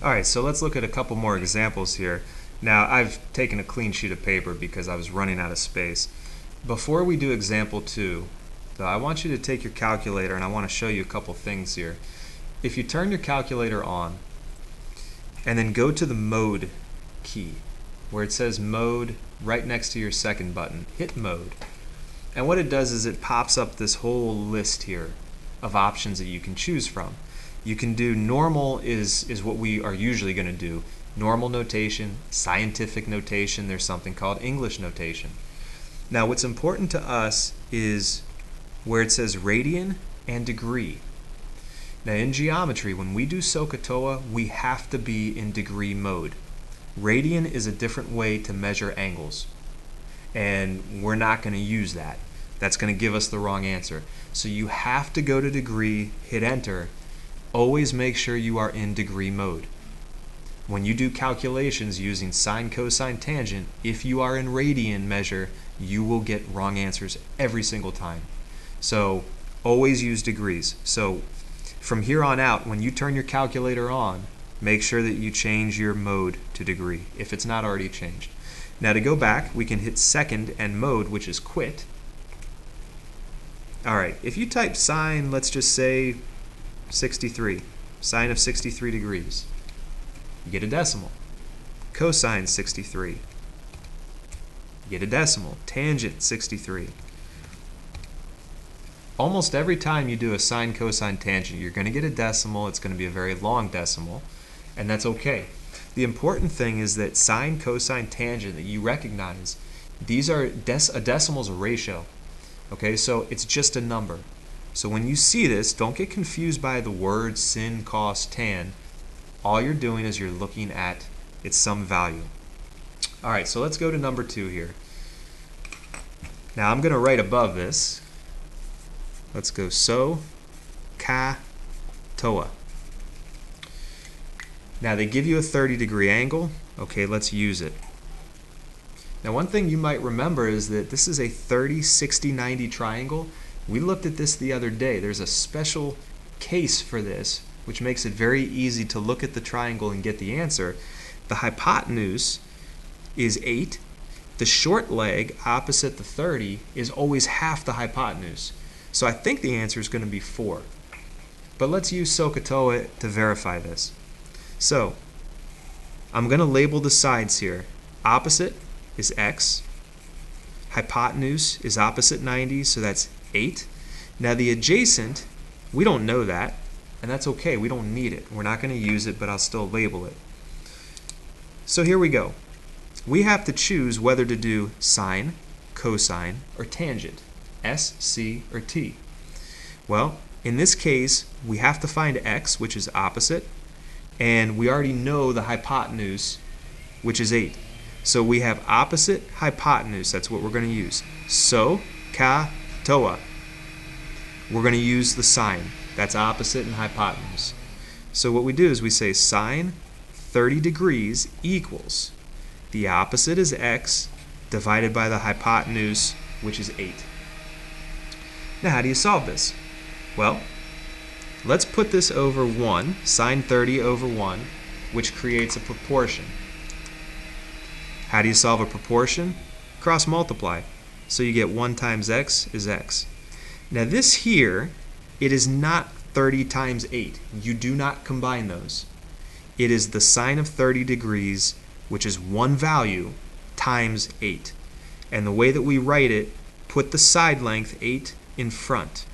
Alright, so let's look at a couple more examples here. Now, I've taken a clean sheet of paper because I was running out of space. Before we do example 2, though, I want you to take your calculator and I want to show you a couple things here. If you turn your calculator on and then go to the mode key where it says mode right next to your second button, hit mode. And what it does is it pops up this whole list here of options that you can choose from. You can do normal is what we are usually going to do. Normal notation, scientific notation, there's something called English notation. Now what's important to us is where it says radian and degree. Now in geometry, when we do SOHCAHTOA, we have to be in degree mode. Radian is a different way to measure angles, and we're not going to use that. That's going to give us the wrong answer. So you have to go to degree, hit enter. Always make sure you are in degree mode. When you do calculations using sine, cosine, tangent, if you are in radian measure, you will get wrong answers every single time. So always use degrees. So from here on out, when you turn your calculator on, make sure that you change your mode to degree if it's not already changed. Now to go back, we can hit second and mode, which is quit. Alright, if you type sine, let's just say 63, sine of 63 degrees, you get a decimal. Cosine 63, you get a decimal. Tangent 63. Almost every time you do a sine, cosine, tangent, you're going to get a decimal. It's going to be a very long decimal, and that's okay. The important thing is that sine, cosine, tangent that you recognize, these are a decimal is a ratio. Okay, so it's just a number. So when you see this, don't get confused by the words sin, cos, tan. All you're doing is you're looking at its some value. Alright, so let's go to number 2 here. Now I'm going to write above this. Let's go SOHCAHTOA. Now they give you a 30-degree angle. Okay, let's use it. Now one thing you might remember is that this is a 30, 60, 90 triangle. We looked at this the other day. There's a special case for this, which makes it very easy to look at the triangle and get the answer. The hypotenuse is 8. The short leg opposite the 30 is always half the hypotenuse. So I think the answer is going to be 4. But let's use SOHCAHTOA to verify this. So I'm going to label the sides here. Opposite is x. Hypotenuse is opposite 90, so that's 8. Now the adjacent, we don't know that, and that's okay. We don't need it. We're not going to use it, but I'll still label it. So here we go. We have to choose whether to do sine, cosine, or tangent. S, C, or T. Well, in this case, we have to find x, which is opposite, and we already know the hypotenuse, which is 8. So we have opposite hypotenuse. That's what we're going to use. SOHCAHTOA. We're going to use the sine. That's opposite and hypotenuse. So what we do is we say sine 30 degrees equals the opposite is x divided by the hypotenuse, which is 8. Now how do you solve this? Well, let's put this over 1, sine 30 over 1, which creates a proportion. How do you solve a proportion? Cross multiply. So you get 1 times x is x. Now this here, it is not 30 times 8. You do not combine those. It is the sine of 30 degrees, which is one value, times 8. And the way that we write it, put the side length 8 in front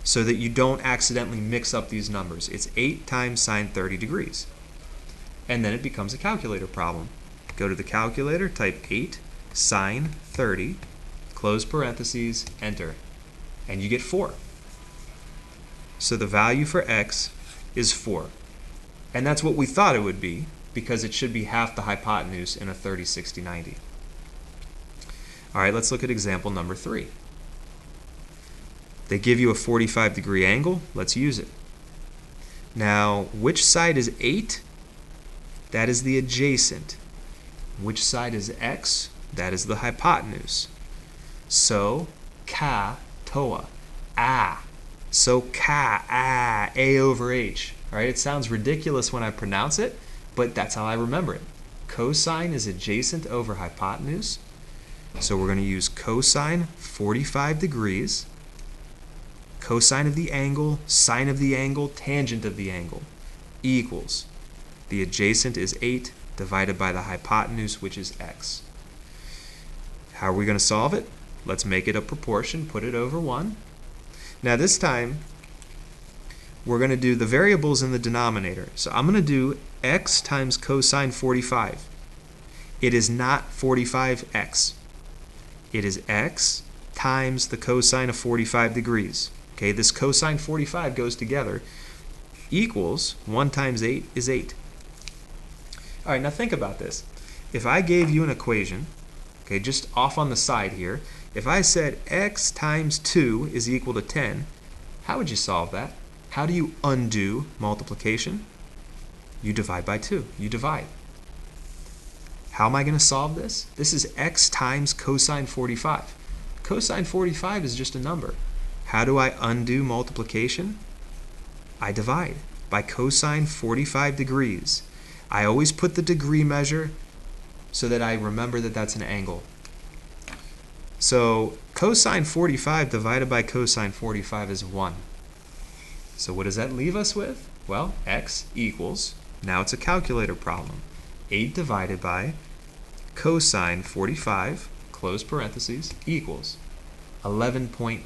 so that you don't accidentally mix up these numbers. It's 8 times sine 30 degrees. And then it becomes a calculator problem. Go to the calculator, type 8 sine 30, close parentheses, enter, and you get 4. So the value for x is 4. And that's what we thought it would be, because it should be half the hypotenuse in a 30, 60, 90. All right, let's look at example number 3. They give you a 45-degree angle. Let's use it. Now, which side is 8? That is the adjacent. Which side is x? That is the hypotenuse. SOHCAHTOA. A over H. All right, it sounds ridiculous when I pronounce it, but that's how I remember it. Cosine is adjacent over hypotenuse, so we're going to use cosine 45 degrees, cosine of the angle, sine of the angle, tangent of the angle, equals, the adjacent is 8 divided by the hypotenuse, which is x. How are we going to solve it? Let's make it a proportion, put it over 1. Now this time, we're going to do the variables in the denominator. So I'm going to do x times cosine 45. It is not 45x. It is x times the cosine of 45 degrees. Okay, this cosine 45 goes together, equals 1 times 8 is 8. All right, now think about this. If I gave you an equation, okay, just off on the side here, if I said x times 2 is equal to 10, how would you solve that? How do you undo multiplication? You divide by 2. You divide. How am I going to solve this? This is x times cosine 45. Cosine 45 is just a number. How do I undo multiplication? I divide by cosine 45 degrees. I always put the degree measure so that I remember that that's an angle. So cosine 45 divided by cosine 45 is 1. So what does that leave us with? Well, x equals, now it's a calculator problem, 8 divided by cosine 45, close parentheses, equals 11.3.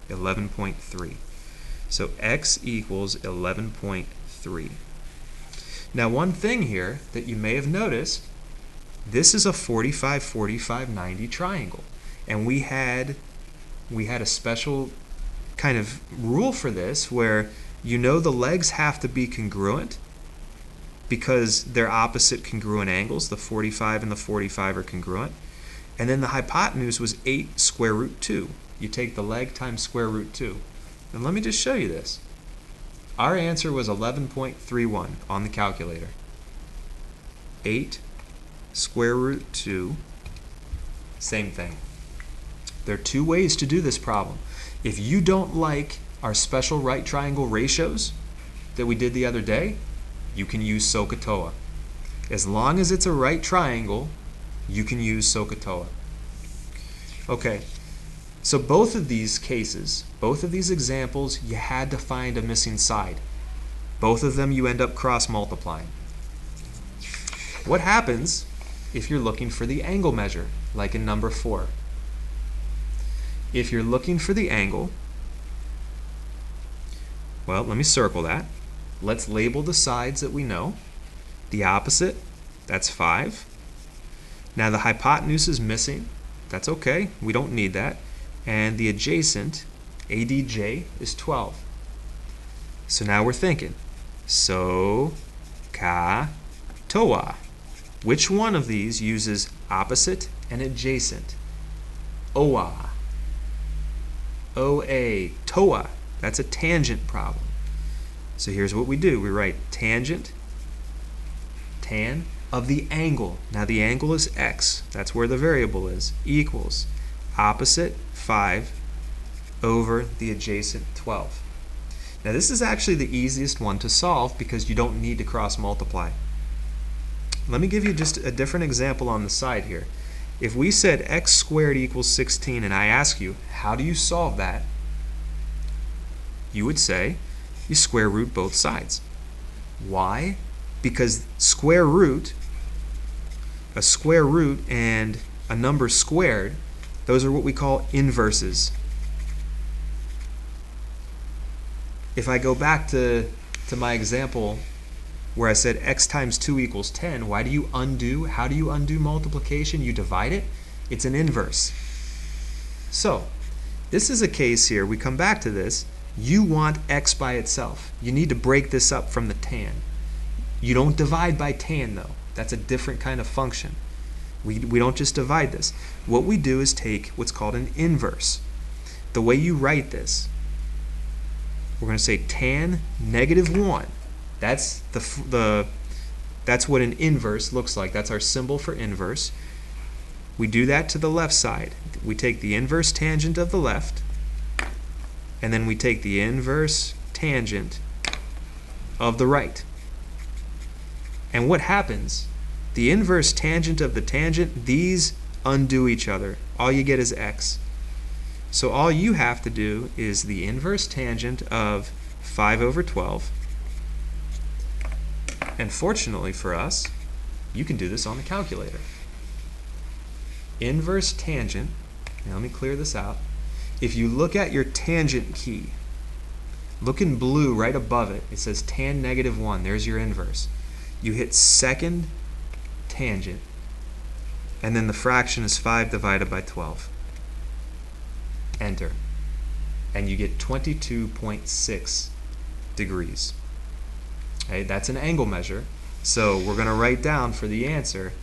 11.3. So x equals 11.3. Now one thing here that you may have noticed, this is a 45, 45, 90 triangle. And we had a special kind of rule for this where you know the legs have to be congruent because they're opposite congruent angles. The 45 and the 45 are congruent. And then the hypotenuse was 8 square root 2. You take the leg times square root 2. And let me just show you this. Our answer was 11.31 on the calculator. 8 square root 2, same thing. There are two ways to do this problem. If you don't like our special right triangle ratios that we did the other day, you can use SOHCAHTOA. As long as it's a right triangle, you can use SOHCAHTOA. Okay, so both of these cases, both of these examples, you had to find a missing side. Both of them you end up cross-multiplying. What happens if you're looking for the angle measure, like in number 4? If you're looking for the angle, well, let me circle that. Let's label the sides that we know. The opposite, that's 5. Now the hypotenuse is missing. That's okay, we don't need that. And the adjacent, ADJ, is 12. So now we're thinking, SOHCAHTOA. Which one of these uses opposite and adjacent? OA. OA. TOA. That's a tangent problem. So here's what we do. We write tangent, tan, of the angle. Now the angle is x. That's where the variable is. Equals opposite 5 over the adjacent 12. Now this is actually the easiest one to solve because you don't need to cross multiply. Let me give you just a different example on the side here. If we said x squared equals 16 and I ask you, how do you solve that? You would say, you square root both sides. Why? Because a square root and a number squared, those are what we call inverses. If I go back to my example where I said x times 2 equals 10, how do you undo multiplication? You divide it. It's an inverse. So this is a case here, we come back to this, you want x by itself. You need to break this up from the tan. You don't divide by tan though. That's a different kind of function. We don't just divide this. What we do is take what's called an inverse. The way you write this, we're going to say tan -1. That's that's what an inverse looks like. That's our symbol for inverse. We do that to the left side. We take the inverse tangent of the left, and then we take the inverse tangent of the right. And what happens? The inverse tangent of the tangent, these undo each other. All you get is x. So all you have to do is the inverse tangent of 5 over 12. And fortunately for us, you can do this on the calculator. Inverse tangent, now let me clear this out. If you look at your tangent key, look in blue right above it, it says tan negative 1, there's your inverse. You hit second tangent, and then the fraction is 5 divided by 12. Enter. And you get 22.6 degrees. Okay, that's an angle measure. So we're going to write down for the answer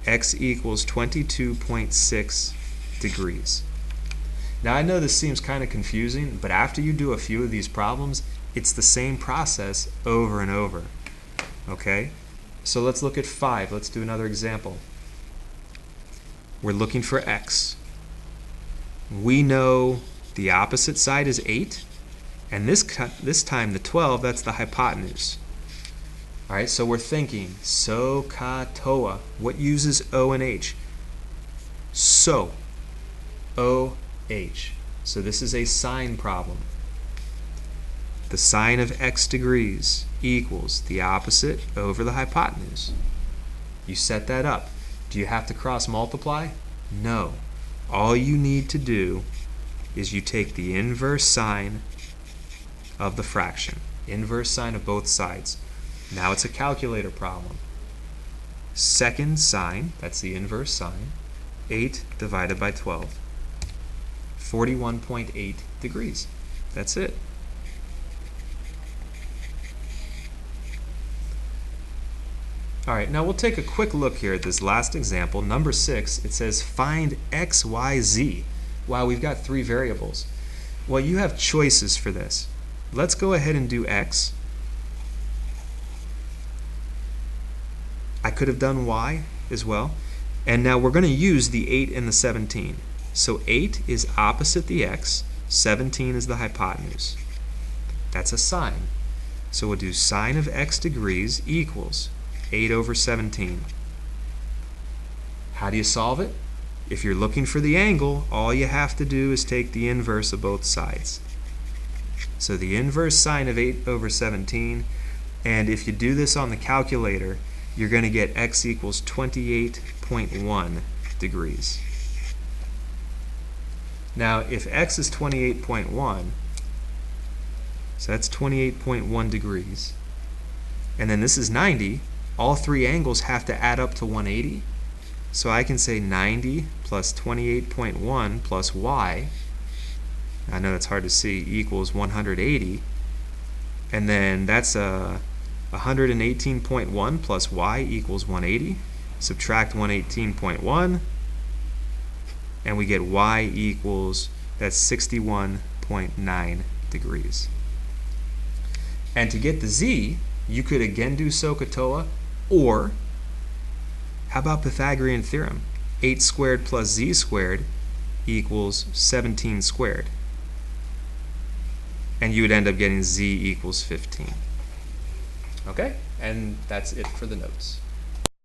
x equals 22.6 degrees. Now I know this seems kind of confusing, but after you do a few of these problems, it's the same process over and over. Okay? So let's look at 5. Let's do another example. We're looking for x. We know the opposite side is 8, and this time the 12, that's the hypotenuse. All right, so we're thinking SOHCAHTOA. What uses O and H? So, OH. So this is a sine problem. The sine of x degrees equals the opposite over the hypotenuse. You set that up. Do you have to cross multiply? No. All you need to do is you take the inverse sine of the fraction. Inverse sine of both sides. Now it's a calculator problem. Second sine, that's the inverse sine, 8 divided by 12. 41.8 degrees. That's it. All right, now we'll take a quick look here at this last example, number 6. It says find x, y, z. Wow, we've got 3 variables. Well, you have choices for this. Let's go ahead and do x. I could have done y as well. And now we're going to use the 8 and the 17. So 8 is opposite the x, 17 is the hypotenuse. That's a sine. So we'll do sine of x degrees equals 8 over 17. How do you solve it? If you're looking for the angle, all you have to do is take the inverse of both sides. So the inverse sine of 8 over 17, and if you do this on the calculator, you're going to get x equals 28.1 degrees. Now, if x is 28.1, so that's 28.1 degrees, and then this is 90, all 3 angles have to add up to 180. So I can say 90 plus 28.1 plus y, I know that's hard to see, equals 180. And then that's 118.1 plus y equals 180. Subtract 118.1, and we get y equals, that's 61.9 degrees. And to get the z, you could again do SOHCAHTOA, or how about Pythagorean theorem? 8 squared plus z squared equals 17 squared. And you would end up getting z equals 15. Okay? And that's it for the notes.